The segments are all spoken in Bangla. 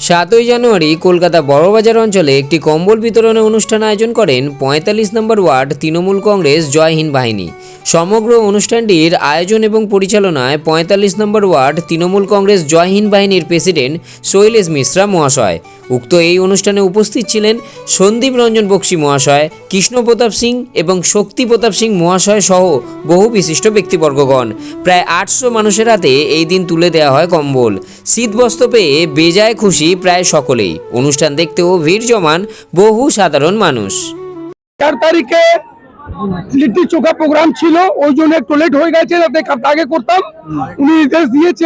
7ই জানুয়ারি কলকাতা বড়বাজার অঞ্চলে একটি কম্বল বিতরণের অনুষ্ঠান আয়োজন করেন ৪৫ নম্বর ওয়ার্ড তৃণমূল কংগ্রেস জয় হিন্দ বাহিনী। সমগ্র অনুষ্ঠানটির আয়োজন এবং পরিচালনায় ৪৫ নম্বর ওয়ার্ড তৃণমূল কংগ্রেস জয় হিন্দ বাহিনীর প্রেসিডেন্ট শৈলেশ মিশ্রা মহাশয়। উক্ত এই অনুষ্ঠানে উপস্থিত ছিলেন সন্দীপ রঞ্জন বক্সী মহাশয়, কৃষ্ণ প্রতাপ সিং এবং শক্তি প্রতাপ সিং মহাশয় সহ বহু বিশিষ্ট ব্যক্তিবর্গগণ। প্রায় 800 মানুষের হাতে এই দিন তুলে দেওয়া হয় কম্বল। শীতবস্ত্র পেয়ে বেজায় খুশি প্রায় সকলেই। অনুষ্ঠান দেখতেও ভিড় জমান বহু সাধারণ মানুষ। 4 তারিখে লিট্টি চোখা প্রোগ্রাম ছিল, ওই জন্য একটু লেট হয়ে গেছে, আগে করতাম। উনি নির্দেশ দিয়েছে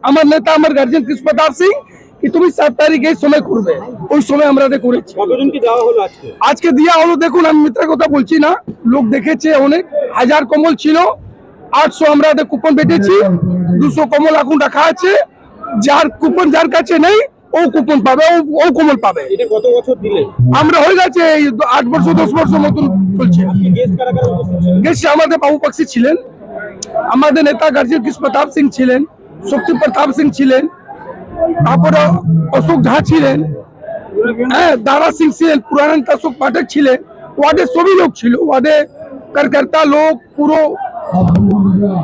আমার নেতা, আমার গার্জিয়ান কৃষ্ণ প্রতাপ সিং, কি তুমি 7 তারিখে সময় করবে। ওই সময় আমরা করেছি। কতজনকে দেওয়া হলো আজকে দেওয়া হলো, দেখুন আমি মিথ্যা কথা বলছি না, লোক দেখেছে, অনেক হাজার কম্বল ছিল। 800 আমরা কুপন বেটেছি, 200 কম্বল এখন রাখা আছে। যার কুপন যার কাছে নেই ও কুপন পাবে, ও কম্বল পাবে। এটা কত বছর দিলেন? আমরা হয়ে গেছে 8 বছর 10 বছর মতন চলছে। গেস্ট আমাদের বাবু বক্সী ছিলেন, আমাদের নেতা গার্জিয়ান কৃষ্ণ প্রতাপ সিং ছিলেন, শক্তি প্রতাপ সিং ছিলেন, তারপরে অশোক ঝা ছিলেন, হ্যাঁ দারা সিং ছিলেন, পুরানন্দ অশোক পাঠক ছিলেন। ওয়ার্ডে সবই লোক ছিল, ওয়ার্ডে কার্যকর্তা লোক পুরো।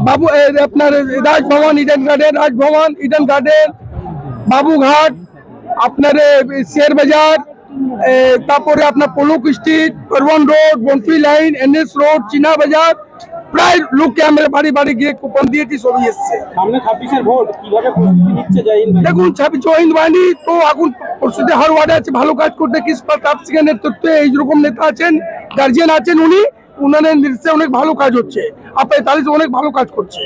বাবু আপনার রাজভবন ইডেন গার্ডেন, বাবুঘাট, আপনার শেয়ার বাজার, তারপরে আপনার পোলক স্ট্রিট, করবন রোড, বনফি লাইন, NS রোড, চীনা বাজার, প্রায় লোককে আমরা বাড়ি বাড়ি গিয়ে কুপন দিয়েছি, সবই এসছে। সামনে 26-এর ভোট, কিভাবে প্রস্তুতি নিচ্ছে জয় হিন্দ? দেখুন 26 জয় হিন্দ বাহিনী তো এখন প্রস্তুতি হার ওয়ার্ডে আছে, ভালো কাজ করতে কৃষ্ণ প্রতাপ সিং এর নেতৃত্বে এইরকম নেতা আছেন, গার্জিয়ান আছেন, উনার নির্দেশে অনেক ভালো কাজ হচ্ছে। আর 45 অনেক ভালো কাজ করছে।